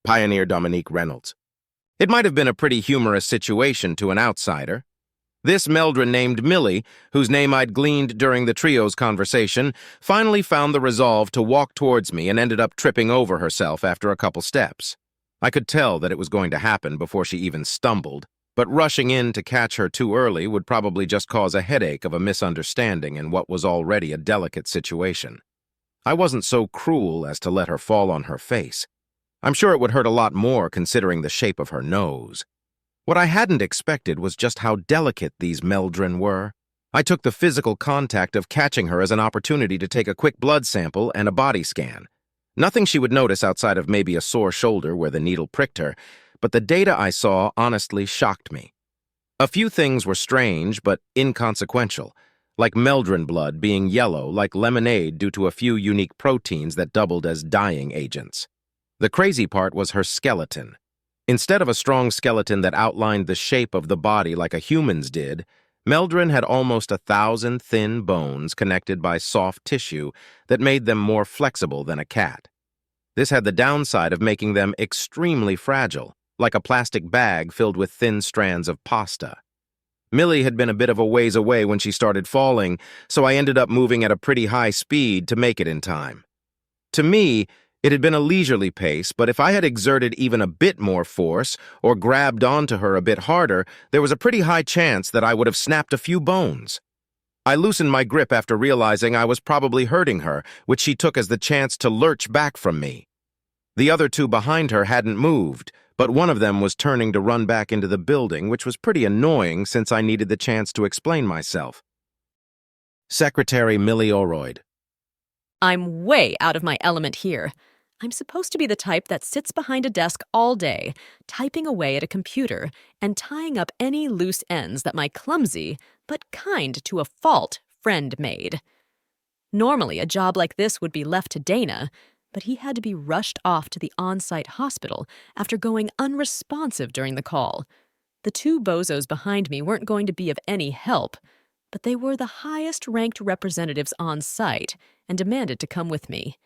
Pioneer Dominique Reynolds. It might have been a pretty humorous situation to an outsider. This Meldrin named Millie, whose name I'd gleaned during the trio's conversation, finally found the resolve to walk towards me and ended up tripping over herself after a couple steps. I could tell that it was going to happen before she even stumbled, but rushing in to catch her too early would probably just cause a headache of a misunderstanding in what was already a delicate situation. I wasn't so cruel as to let her fall on her face. I'm sure it would hurt a lot more considering the shape of her nose. What I hadn't expected was just how delicate these Meldrin were. I took the physical contact of catching her as an opportunity to take a quick blood sample and a body scan. Nothing she would notice outside of maybe a sore shoulder where the needle pricked her, but the data I saw honestly shocked me. A few things were strange but inconsequential, like Meldrin blood being yellow like lemonade due to a few unique proteins that doubled as dyeing agents. The crazy part was her skeleton. Instead of a strong skeleton that outlined the shape of the body like a human's did, Meldrin had almost 1,000 thin bones connected by soft tissue that made them more flexible than a cat. This had the downside of making them extremely fragile, like a plastic bag filled with thin strands of pasta. Millie had been a bit of a ways away when she started falling, so I ended up moving at a pretty high speed to make it in time. To me, it had been a leisurely pace, but if I had exerted even a bit more force or grabbed onto her a bit harder, there was a pretty high chance that I would have snapped a few bones. I loosened my grip after realizing I was probably hurting her, which she took as the chance to lurch back from me. The other two behind her hadn't moved, but one of them was turning to run back into the building, which was pretty annoying since I needed the chance to explain myself. Secretary Millie Oroyd. I'm way out of my element here. I'm supposed to be the type that sits behind a desk all day, typing away at a computer and tying up any loose ends that my clumsy, but kind to a fault, friend made. Normally, a job like this would be left to Dana, but he had to be rushed off to the on-site hospital after going unresponsive during the call. The two bozos behind me weren't going to be of any help, but they were the highest-ranked representatives on site and demanded to come with me.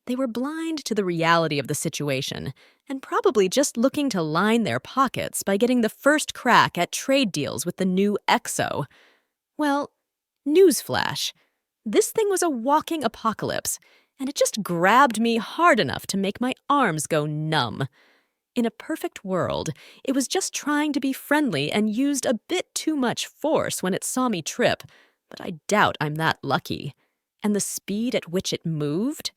They were blind to the reality of the situation and probably just looking to line their pockets by getting the first crack at trade deals with the new EXO. Well, newsflash. This thing was a walking apocalypse, and it just grabbed me hard enough to make my arms go numb. In a perfect world, it was just trying to be friendly and used a bit too much force when it saw me trip, but I doubt I'm that lucky. And the speed at which it moved?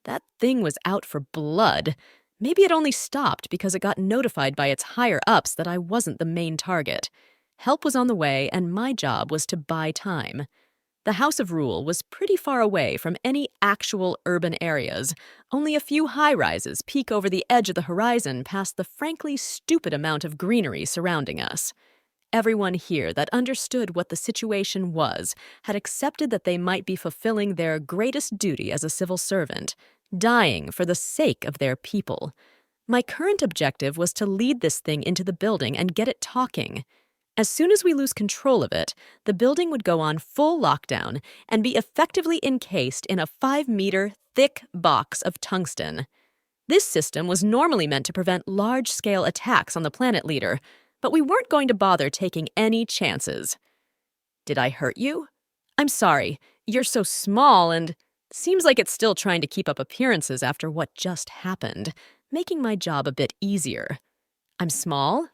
That thing was out for blood. Maybe it only stopped because it got notified by its higher-ups that I wasn't the main target. Help was on the way, and my job was to buy time. The House of Rule was pretty far away from any actual urban areas. Only a few high-rises peek over the edge of the horizon past the frankly stupid amount of greenery surrounding us. Everyone here that understood what the situation was had accepted that they might be fulfilling their greatest duty as a civil servant, dying for the sake of their people. My current objective was to lead this thing into the building and get it talking. As soon as we lose control of it, the building would go on full lockdown and be effectively encased in a 5-meter thick box of tungsten. This system was normally meant to prevent large-scale attacks on the planet leader, but we weren't going to bother taking any chances. Did I hurt you? I'm sorry. You're so small and seems like it's still trying to keep up appearances after what just happened, making my job a bit easier. I'm small?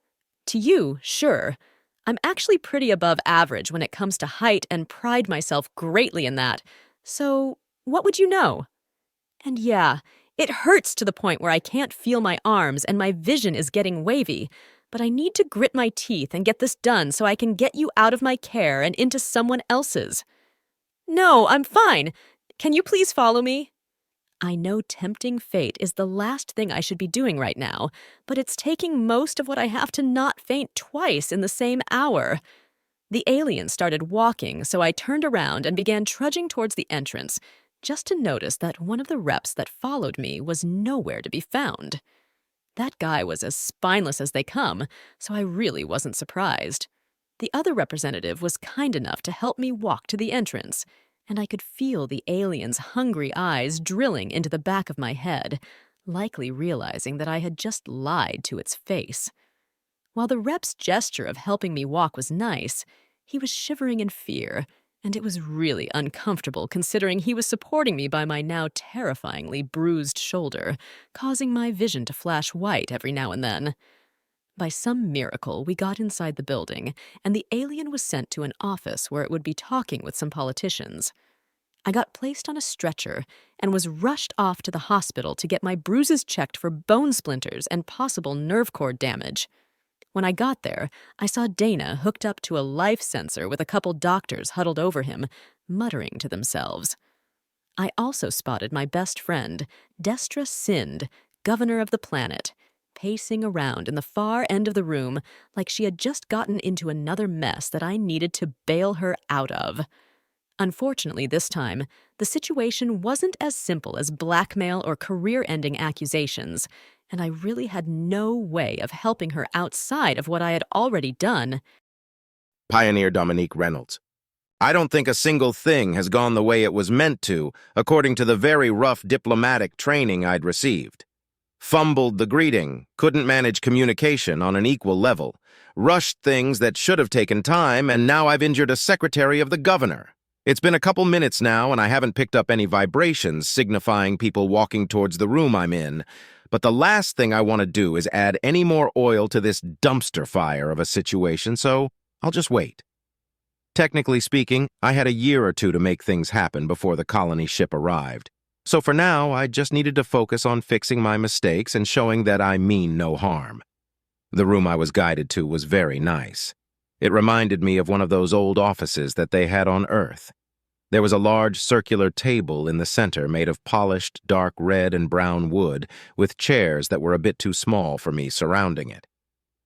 To you, sure. I'm actually pretty above average when it comes to height and pride myself greatly in that. So, what would you know? And yeah, it hurts to the point where I can't feel my arms and my vision is getting wavy, but I need to grit my teeth and get this done so I can get you out of my care and into someone else's. No, I'm fine. Can you please follow me? I know tempting fate is the last thing I should be doing right now, but it's taking most of what I have to not faint twice in the same hour. The alien started walking, so I turned around and began trudging towards the entrance, just to notice that one of the reps that followed me was nowhere to be found. That guy was as spineless as they come, so I really wasn't surprised. The other representative was kind enough to help me walk to the entrance, and I could feel the alien's hungry eyes drilling into the back of my head, likely realizing that I had just lied to its face. While the rep's gesture of helping me walk was nice, he was shivering in fear, and it was really uncomfortable considering he was supporting me by my now terrifyingly bruised shoulder, causing my vision to flash white every now and then. By some miracle, we got inside the building, and the alien was sent to an office where it would be talking with some politicians. I got placed on a stretcher and was rushed off to the hospital to get my bruises checked for bone splinters and possible nerve cord damage. When I got there, I saw Dana hooked up to a life sensor with a couple doctors huddled over him, muttering to themselves. I also spotted my best friend, Destra Sind, governor of the planet, pacing around in the far end of the room like she had just gotten into another mess that I needed to bail her out of. Unfortunately, this time, the situation wasn't as simple as blackmail or career-ending accusations, and I really had no way of helping her outside of what I had already done. Pioneer Dominique Reynolds. I don't think a single thing has gone the way it was meant to, according to the very rough diplomatic training I'd received. Fumbled the greeting, couldn't manage communication on an equal level, rushed things that should have taken time, and now I've injured a secretary of the governor. It's been a couple minutes now, and I haven't picked up any vibrations signifying people walking towards the room I'm in, but the last thing I want to do is add any more oil to this dumpster fire of a situation, so I'll just wait. Technically speaking, I had a year or two to make things happen before the colony ship arrived. So for now, I just needed to focus on fixing my mistakes and showing that I mean no harm. The room I was guided to was very nice. It reminded me of one of those old offices that they had on Earth. There was a large circular table in the center made of polished dark red and brown wood, with chairs that were a bit too small for me surrounding it.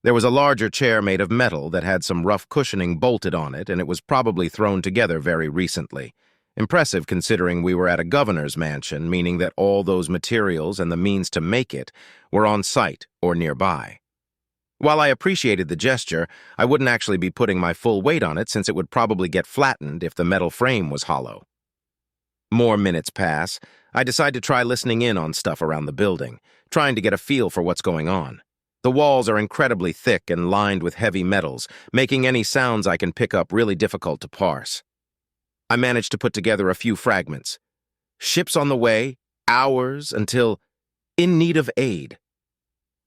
There was a larger chair made of metal that had some rough cushioning bolted on it, and it was probably thrown together very recently. Impressive considering we were at a governor's mansion, meaning that all those materials and the means to make it were on site or nearby. While I appreciated the gesture, I wouldn't actually be putting my full weight on it since it would probably get flattened if the metal frame was hollow. More minutes pass. I decide to try listening in on stuff around the building, trying to get a feel for what's going on. The walls are incredibly thick and lined with heavy metals, making any sounds I can pick up really difficult to parse. I managed to put together a few fragments. Ships on the way, hours until in need of aid.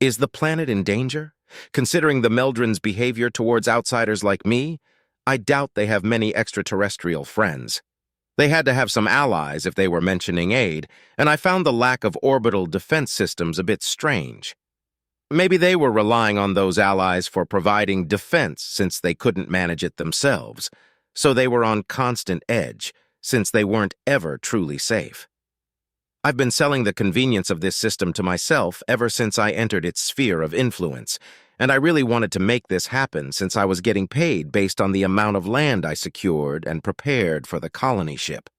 Is the planet in danger? Considering the Meldrins' behavior towards outsiders like me, I doubt they have many extraterrestrial friends. They had to have some allies if they were mentioning aid, and I found the lack of orbital defense systems a bit strange. Maybe they were relying on those allies for providing defense since they couldn't manage it themselves, so they were on constant edge since they weren't ever truly safe. I've been selling the convenience of this system to myself ever since I entered its sphere of influence, and I really wanted to make this happen since I was getting paid based on the amount of land I secured and prepared for the colony ship.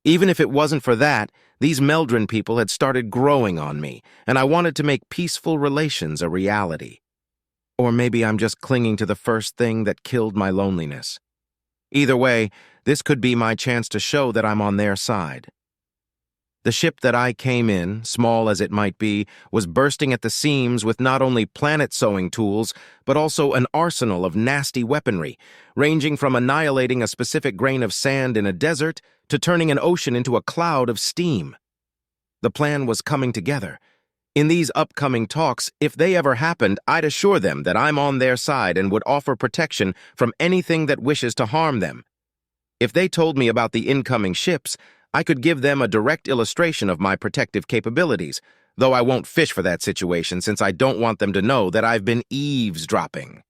Even if it wasn't for that, these Meldrin people had started growing on me, and I wanted to make peaceful relations a reality. Or maybe I'm just clinging to the first thing that killed my loneliness. Either way, this could be my chance to show that I'm on their side. The ship that I came in, small as it might be, was bursting at the seams with not only planet-sewing tools, but also an arsenal of nasty weaponry, ranging from annihilating a specific grain of sand in a desert to turning an ocean into a cloud of steam. The plan was coming together. In these upcoming talks, if they ever happened, I'd assure them that I'm on their side and would offer protection from anything that wishes to harm them. If they told me about the incoming ships, I could give them a direct illustration of my protective capabilities, though I won't fish for that situation since I don't want them to know that I've been eavesdropping.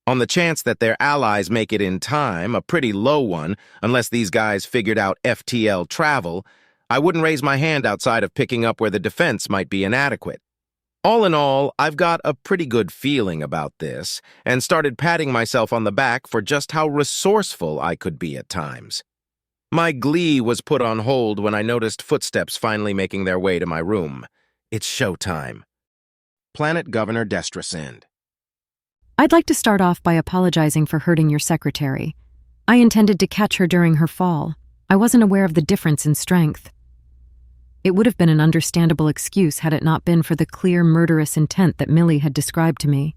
On the chance that their allies make it in time, a pretty low one, unless these guys figured out FTL travel, I wouldn't raise my hand outside of picking up where the defense might be inadequate. All in all, I've got a pretty good feeling about this, and started patting myself on the back for just how resourceful I could be at times. My glee was put on hold when I noticed footsteps finally making their way to my room. It's showtime. Planet Governor Destra Sind. I'd like to start off by apologizing for hurting your secretary. I intended to catch her during her fall. I wasn't aware of the difference in strength. It would have been an understandable excuse had it not been for the clear murderous intent that Millie had described to me.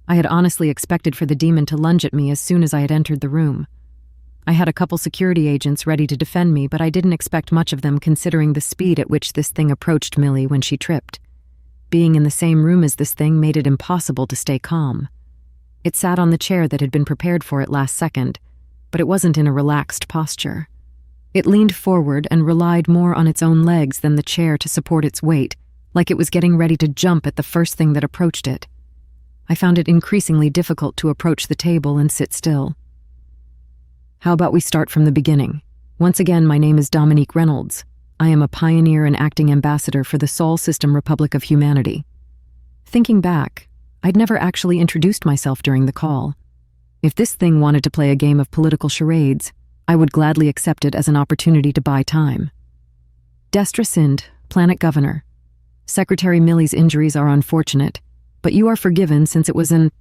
I had honestly expected for the demon to lunge at me as soon as I had entered the room. I had a couple security agents ready to defend me, but I didn't expect much of them considering the speed at which this thing approached Millie when she tripped. Being in the same room as this thing made it impossible to stay calm. It sat on the chair that had been prepared for it last second, but it wasn't in a relaxed posture. It leaned forward and relied more on its own legs than the chair to support its weight, like it was getting ready to jump at the first thing that approached it. I found it increasingly difficult to approach the table and sit still. How about we start from the beginning? Once again, my name is Dominique Reynolds. I am a pioneer and acting ambassador for the Sol System Republic of Humanity. Thinking back, I'd never actually introduced myself during the call. If this thing wanted to play a game of political charades, I would gladly accept it as an opportunity to buy time. Destra Sind, Planet Governor. Secretary Millie's injuries are unfortunate, but you are forgiven since it was an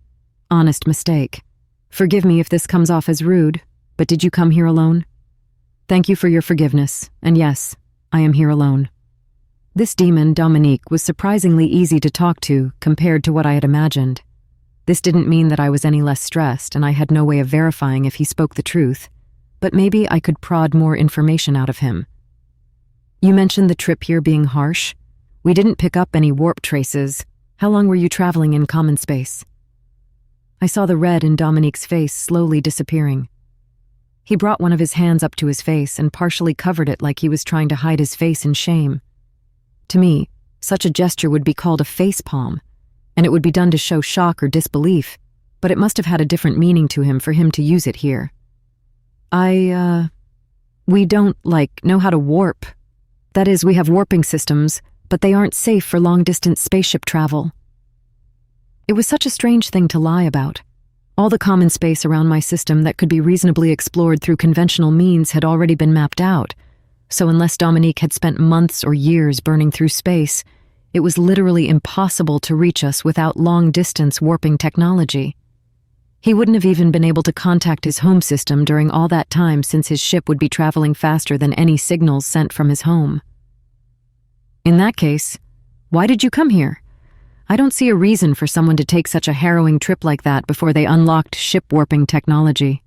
honest mistake. Forgive me if this comes off as rude, but did you come here alone? Thank you for your forgiveness, and yes, I am here alone. This demon, Dominique, was surprisingly easy to talk to compared to what I had imagined. This didn't mean that I was any less stressed, and I had no way of verifying if he spoke the truth, but maybe I could prod more information out of him. You mentioned the trip here being harsh. We didn't pick up any warp traces. How long were you traveling in common space? I saw the red in Dominique's face slowly disappearing. He brought one of his hands up to his face and partially covered it like he was trying to hide his face in shame. To me, such a gesture would be called a facepalm, and it would be done to show shock or disbelief, but it must have had a different meaning to him for him to use it here. We don't, know how to warp. That is, we have warping systems, but they aren't safe for long-distance spaceship travel. It was such a strange thing to lie about. All the common space around my system that could be reasonably explored through conventional means had already been mapped out, so unless Dominique had spent months or years burning through space, it was literally impossible to reach us without long-distance warping technology. He wouldn't have even been able to contact his home system during all that time since his ship would be traveling faster than any signals sent from his home. In that case, why did you come here? I don't see a reason for someone to take such a harrowing trip like that before they unlocked ship warping technology.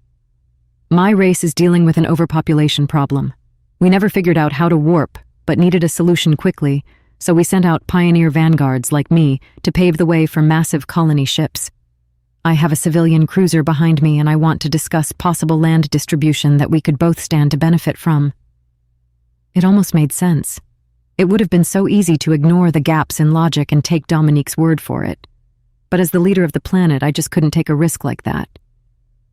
My race is dealing with an overpopulation problem. We never figured out how to warp, but needed a solution quickly, so we sent out pioneer vanguards like me to pave the way for massive colony ships. I have a civilian cruiser behind me and I want to discuss possible land distribution that we could both stand to benefit from. It almost made sense. It would have been so easy to ignore the gaps in logic and take Dominique's word for it. But as the leader of the planet, I just couldn't take a risk like that.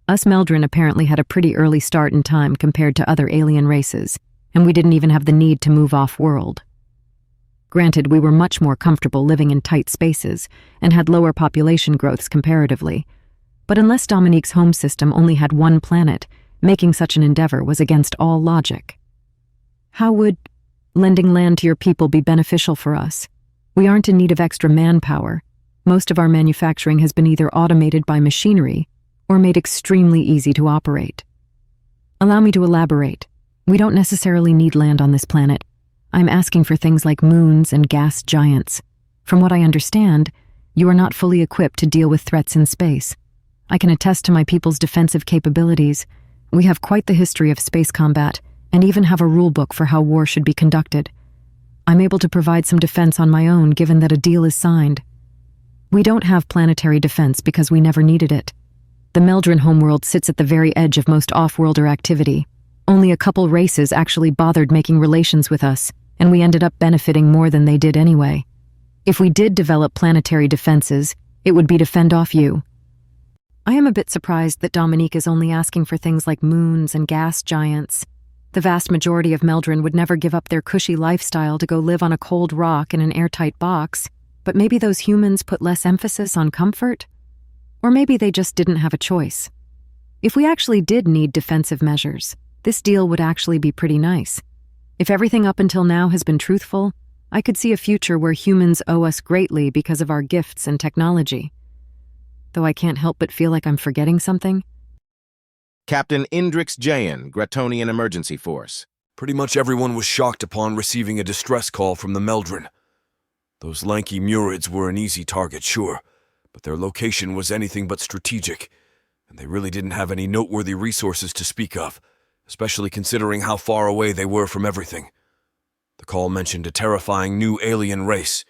Us Meldrin apparently had a pretty early start in time compared to other alien races, and we didn't even have the need to move off-world. Granted, we were much more comfortable living in tight spaces and had lower population growths comparatively. But unless Dominique's home system only had one planet, making such an endeavor was against all logic. How would lending land to your people be beneficial for us? We aren't in need of extra manpower. Most of our manufacturing has been either automated by machinery or made extremely easy to operate. Allow me to elaborate. We don't necessarily need land on this planet. I'm asking for things like moons and gas giants. From what I understand, you are not fully equipped to deal with threats in space. I can attest to my people's defensive capabilities. We have quite the history of space combat, and even have a rule book for how war should be conducted. I'm able to provide some defense on my own given that a deal is signed. We don't have planetary defense because we never needed it. The Meldrin homeworld sits at the very edge of most off-worlder activity. Only a couple races actually bothered making relations with us, and we ended up benefiting more than they did anyway. If we did develop planetary defenses, it would be to fend off you. I am a bit surprised that Dominique is only asking for things like moons and gas giants. The vast majority of Meldrin would never give up their cushy lifestyle to go live on a cold rock in an airtight box, but maybe those humans put less emphasis on comfort? Or maybe they just didn't have a choice. If we actually did need defensive measures, this deal would actually be pretty nice. If everything up until now has been truthful, I could see a future where humans owe us greatly because of our gifts and technology. Though I can't help but feel like I'm forgetting something. Captain Indrix Jayan, Gratonian Emergency Force. Pretty much everyone was shocked upon receiving a distress call from the Meldrin. Those lanky Murids were an easy target, sure, but their location was anything but strategic, and they really didn't have any noteworthy resources to speak of, especially considering how far away they were from everything. The call mentioned a terrifying new alien race,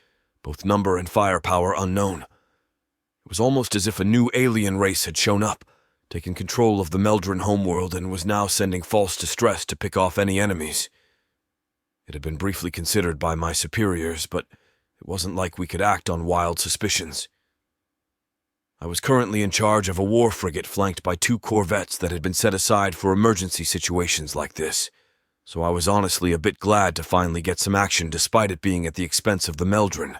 both number and firepower unknown. It was almost as if a new alien race had shown up, taken control of the Meldrin homeworld, and was now sending false distress to pick off any enemies. It had been briefly considered by my superiors, but it wasn't like we could act on wild suspicions. I was currently in charge of a war frigate flanked by 2 corvettes that had been set aside for emergency situations like this, so I was honestly a bit glad to finally get some action despite it being at the expense of the Meldrin.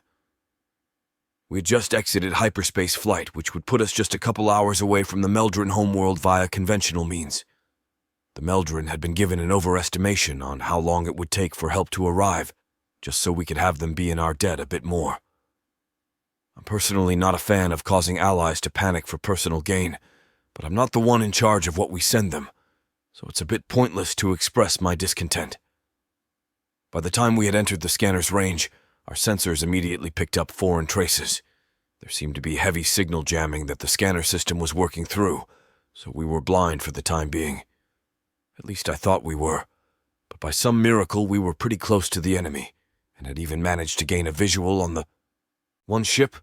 We had just exited hyperspace flight, which would put us just a couple hours away from the Meldrin homeworld via conventional means. The Meldrin had been given an overestimation on how long it would take for help to arrive, just so we could have them be in our debt a bit more. I'm personally not a fan of causing allies to panic for personal gain, but I'm not the one in charge of what we send them, so it's a bit pointless to express my discontent. By the time we had entered the scanner's range, our sensors immediately picked up foreign traces. There seemed to be heavy signal jamming that the scanner system was working through, so we were blind for the time being. At least I thought we were, but by some miracle we were pretty close to the enemy, and had even managed to gain a visual on the one ship